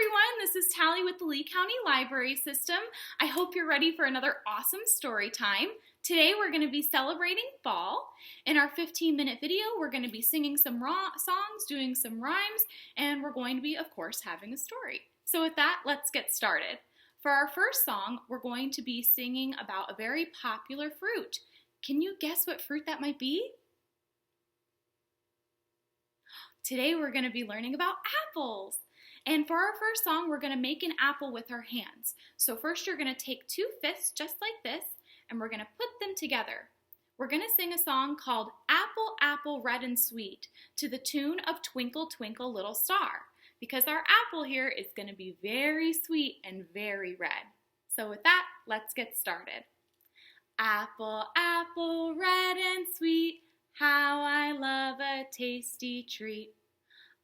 everyone, this is Tali with the Lee County Library System. I hope you're ready for another awesome story time. Today we're going to be celebrating fall. In our 15-minute video, we're going to be singing some songs, doing some rhymes, and we're going to be, of course, having a story. So with that, let's get started. For our first song, we're going to be singing about a very popular fruit. Can you guess what fruit that might be? Today we're going to be learning about apples. And for our first song, we're going to make an apple with our hands. So first you're going to take two fists just like this, and we're going to put them together. We're going to sing a song called Apple, Apple, Red and Sweet to the tune of Twinkle, Twinkle, Little Star, because our apple here is going to be very sweet and very red. So with that, let's get started. Apple, apple, red and sweet, how I love a tasty treat.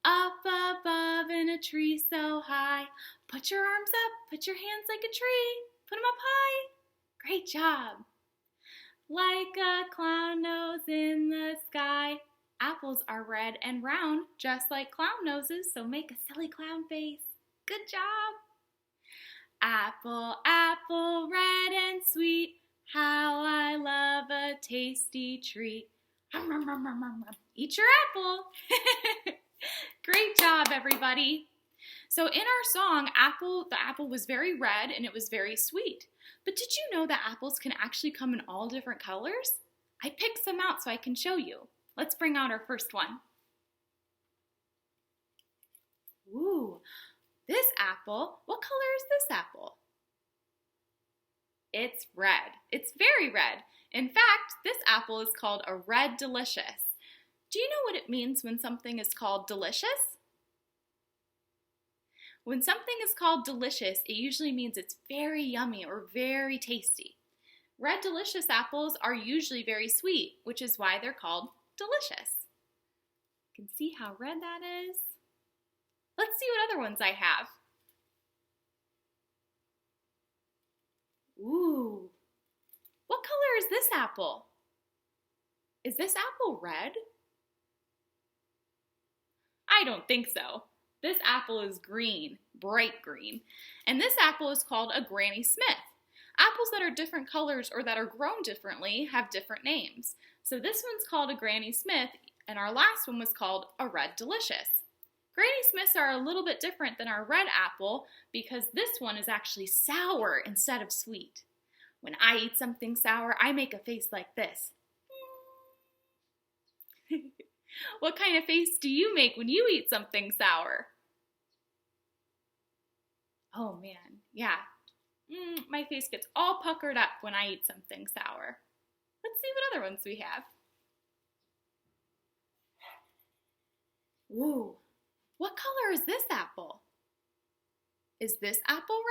Up above in a tree so high, put your arms up, put your hands like a tree, put them up high. Great job. Like a clown nose in the sky, apples are red and round, just like clown noses, so make a silly clown face. Good job. Apple, apple, red and sweet, how I love a tasty treat. Eat your apple. Great job, everybody. So in our song, the apple was very red and it was very sweet. But did you know that apples can actually come in all different colors? I picked some out so I can show you. Let's bring out our first one. Ooh, this apple, what color is this apple? It's red. It's very red. In fact, this apple is called a red delicious. Do you know what it means when something is called delicious? When something is called delicious, it usually means it's very yummy or very tasty. Red delicious apples are usually very sweet, which is why they're called delicious. You can see how red that is. Let's see what other ones I have. Ooh, what color is this apple? Is this apple red? I don't think so. This apple is green, bright green. And this apple is called a Granny Smith. Apples that are different colors or that are grown differently have different names. So this one's called a Granny Smith, and our last one was called a Red Delicious. Granny Smiths are a little bit different than our red apple because this one is actually sour instead of sweet. When I eat something sour, I make a face like this. What kind of face do you make when you eat something sour? Oh man, yeah. My face gets all puckered up when I eat something sour. Let's see what other ones we have. Ooh, what color is this apple? Is this apple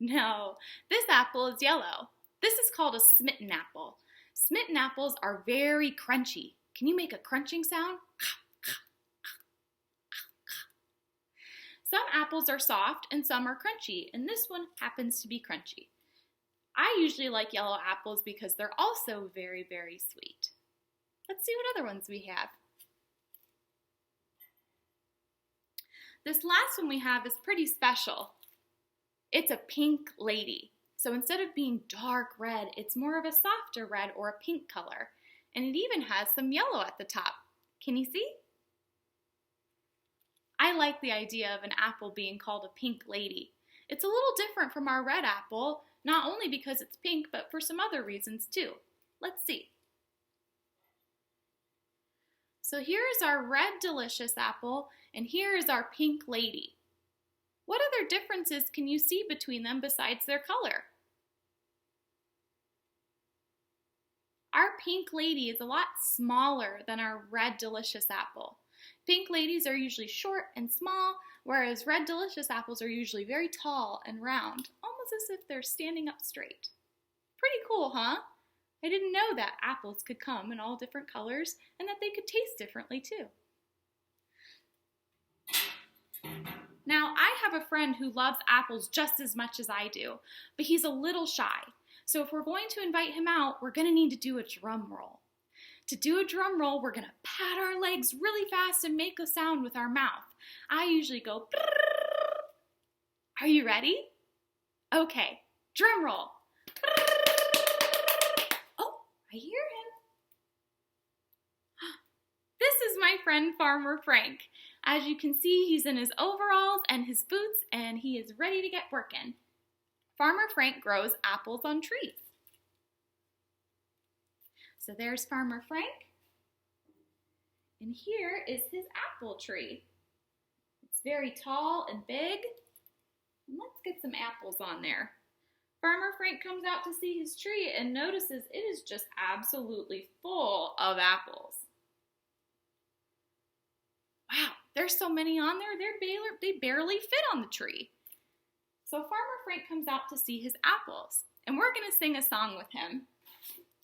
red? No, this apple is yellow. This is called a smitten apple. Smitten apples are very crunchy. Can you make a crunching sound? Some apples are soft and some are crunchy, and this one happens to be crunchy. I usually like yellow apples because they're also very, very sweet. Let's see what other ones we have. This last one we have is pretty special. It's a pink lady. So instead of being dark red, it's more of a softer red or a pink color. And it even has some yellow at the top. Can you see? I like the idea of an apple being called a pink lady. It's a little different from our red apple, not only because it's pink, but for some other reasons too. Let's see. So here is our red delicious apple, and here is our pink lady. What other differences can you see between them besides their color? Our pink lady is a lot smaller than our red delicious apple. Pink ladies are usually short and small, whereas red delicious apples are usually very tall and round, almost as if they're standing up straight. Pretty cool, huh? I didn't know that apples could come in all different colors and that they could taste differently too. Now, I have a friend who loves apples just as much as I do, but he's a little shy. So if we're going to invite him out, we're going to need to do a drum roll. To do a drum roll, we're going to pat our legs really fast and make a sound with our mouth. I usually go, brrr. Are you ready? Okay, drum roll. Oh, I hear him. This is my friend Farmer Frank. As you can see, he's in his overalls and his boots, and he is ready to get working. Farmer Frank grows apples on trees. So there's Farmer Frank, and here is his apple tree. It's very tall and big, and let's get some apples on there. Farmer Frank comes out to see his tree and notices it is just absolutely full of apples. Wow, there's so many on there, they barely fit on the tree. So Farmer Frank comes out to see his apples, and we're going to sing a song with him.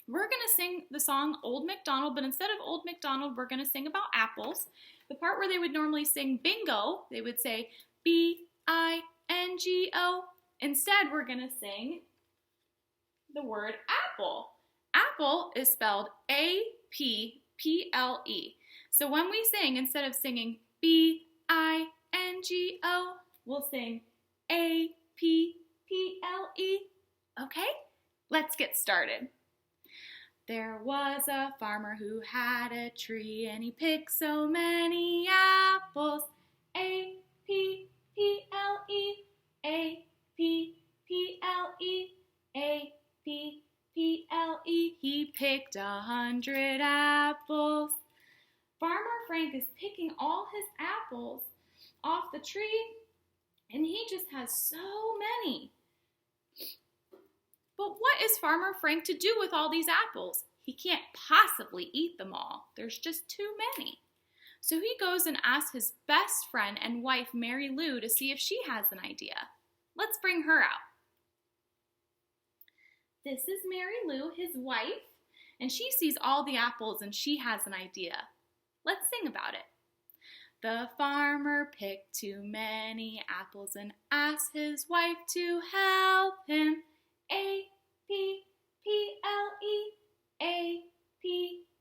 We're going to sing the song Old MacDonald, but instead of Old MacDonald, we're going to sing about apples. The part where they would normally sing bingo, they would say B-I-N-G-O. Instead, we're going to sing the word apple. Apple is spelled A-P-P-L-E. So when we sing, instead of singing B-I-N-G-O, we'll sing A-P-P-L-E. Okay, let's get started. There was a farmer who had a tree, and he picked so many apples. A-P-P-L-E, A-P-P-L-E, A-P-P-L-E. He picked 100 apples. Farmer Frank is picking all his apples off the tree, and he just has so many. But what is Farmer Frank to do with all these apples? He can't possibly eat them all. There's just too many. So he goes and asks his best friend and wife, Mary Lou, to see if she has an idea. Let's bring her out. This is Mary Lou, his wife, and she sees all the apples and she has an idea. Let's sing about it. The farmer picked too many apples and asked his wife to help him. A-P-P-L-E, A-P-P-L-E,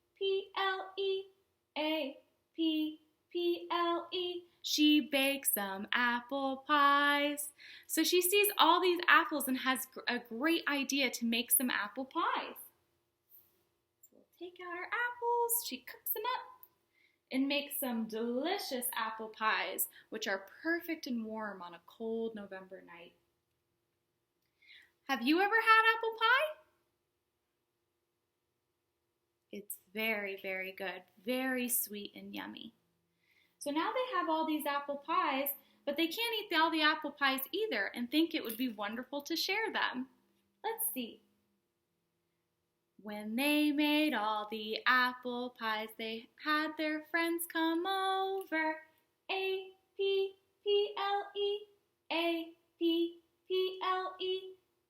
A-P-P-L-E. She bakes some apple pies. So she sees all these apples and has a great idea to make some apple pies. So we'll take out our apples, she cooks them up, and makes some delicious apple pies, which are perfect and warm on a cold November night. Have you ever had apple pie? It's very, very good, very sweet and yummy. So now they have all these apple pies, but they can't eat all the apple pies either and think it would be wonderful to share them. Let's see. When they made all the apple pies, they had their friends come over. A-P-P-L-E, A-P-P-L-E,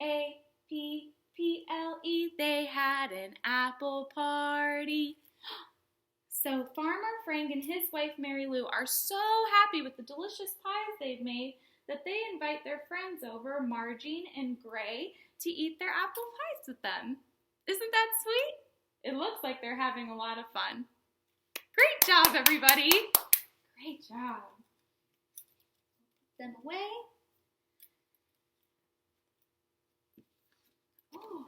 A-P-P-L-E. They had an apple party. So Farmer Frank and his wife Mary Lou are so happy with the delicious pies they've made that they invite their friends over, Margine and Gray, to eat their apple pies with them. Isn't that sweet? It looks like they're having a lot of fun. Great job, everybody. Great job. Put them away. Oh.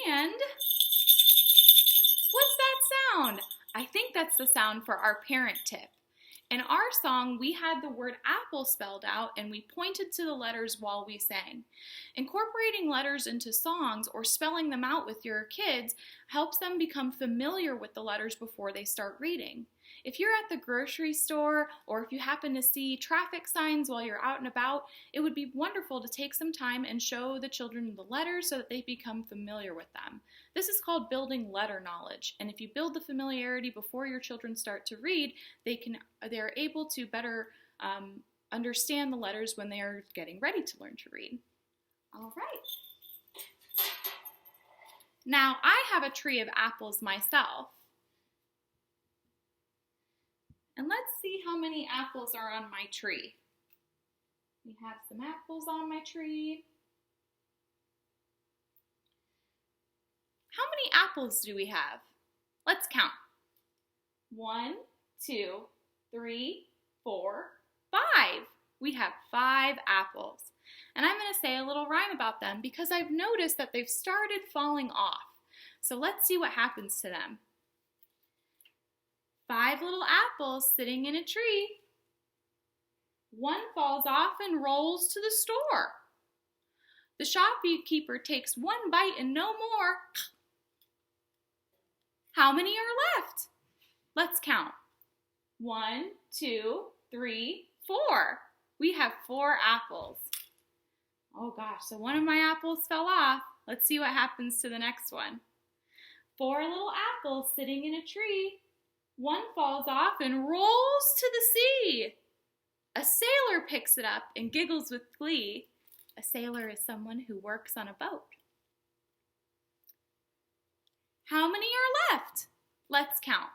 And what's that sound? I think that's the sound for our parent tip. In our song, we had the word apple spelled out and we pointed to the letters while we sang. Incorporating letters into songs or spelling them out with your kids helps them become familiar with the letters before they start reading. If you're at the grocery store or if you happen to see traffic signs while you're out and about, it would be wonderful to take some time and show the children the letters so that they become familiar with them. This is called building letter knowledge, and if you build the familiarity before your children start to read, they're able to better understand the letters when they are getting ready to learn to read. All right. Now, I have a tree of apples myself. And let's see how many apples are on my tree. We have some apples on my tree. How many apples do we have? Let's count. 1, 2, 3, 4, 5. We have 5 apples. And I'm going to say a little rhyme about them because I've noticed that they've started falling off. So let's see what happens to them. 5 little apples sitting in a tree. One falls off and rolls to the store. The shopkeeper takes one bite and no more. How many are left? Let's count. 1, 2, 3, 4. We have 4 apples. Oh gosh, so one of my apples fell off. Let's see what happens to the next one. 4 little apples sitting in a tree. One falls off and rolls to the sea. A sailor picks it up and giggles with glee. A sailor is someone who works on a boat. How many are left? Let's count.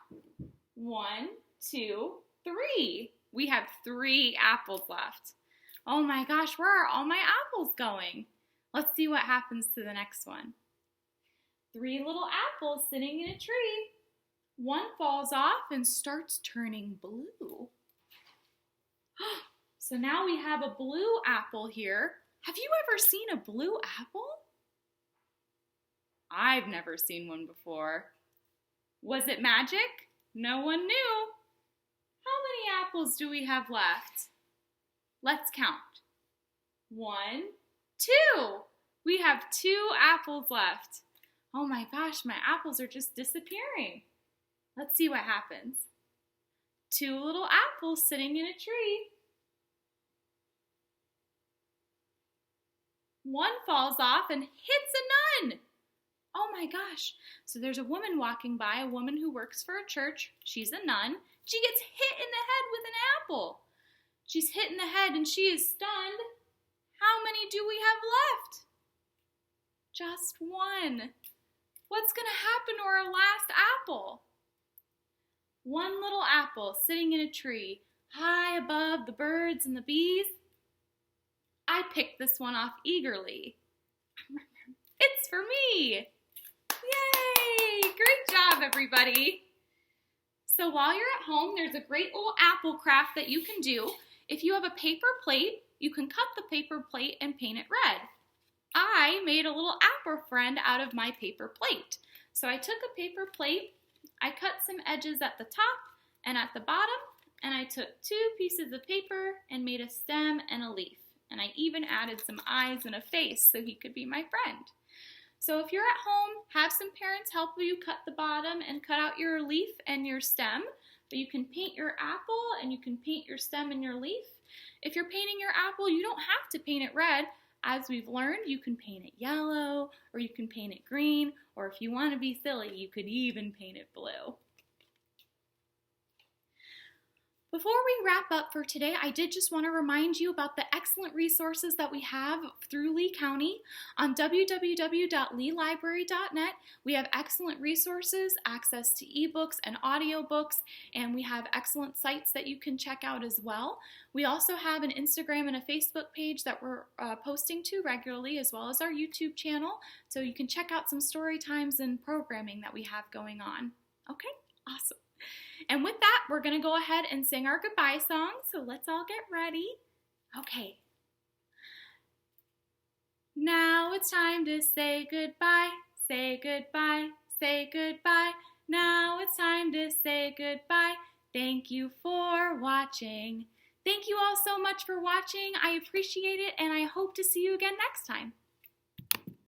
1, 2, 3. We have 3 apples left. Oh my gosh, where are all my apples going? Let's see what happens to the next one. 3 little apples sitting in a tree. One falls off and starts turning blue. So now we have a blue apple here. Have you ever seen a blue apple? I've never seen one before. Was it magic? No one knew. How many apples do we have left? Let's count. 1, 2. We have 2 apples left. Oh my gosh, my apples are just disappearing. Let's see what happens. 2 little apples sitting in a tree. One falls off and hits a nun. Oh my gosh. So there's a woman walking by, a woman who works for a church. She's a nun. She gets hit in the head with an apple. She's hit in the head and she is stunned. How many do we have left? Just 1. What's going to happen to our last apple? 1 little apple sitting in a tree, high above the birds and the bees. I picked this one off eagerly. It's for me. Yay! Great job, everybody. So while you're at home, there's a great little apple craft that you can do. If you have a paper plate, you can cut the paper plate and paint it red. I made a little apple friend out of my paper plate. So I took a paper plate, I cut some edges at the top and at the bottom, and I took 2 pieces of paper and made a stem and a leaf. And I even added some eyes and a face so he could be my friend. So if you're at home, have some parents help you cut the bottom and cut out your leaf and your stem. But you can paint your apple and you can paint your stem and your leaf. If you're painting your apple, you don't have to paint it red. As we've learned, you can paint it yellow or you can paint it green, or if you want to be silly, you could even paint it blue. Before we wrap up for today, I did just want to remind you about the excellent resources that we have through Lee County. On www.leelibrary.net, we have excellent resources, access to ebooks and audiobooks, and we have excellent sites that you can check out as well. We also have an Instagram and a Facebook page that we're posting to regularly, as well as our YouTube channel, so you can check out some story times and programming that we have going on. Okay, awesome. And with that, we're going to go ahead and sing our goodbye song, so let's all get ready. Okay. Now it's time to say goodbye, say goodbye, say goodbye. Now it's time to say goodbye. Thank you for watching. Thank you all so much for watching. I appreciate it, and I hope to see you again next time.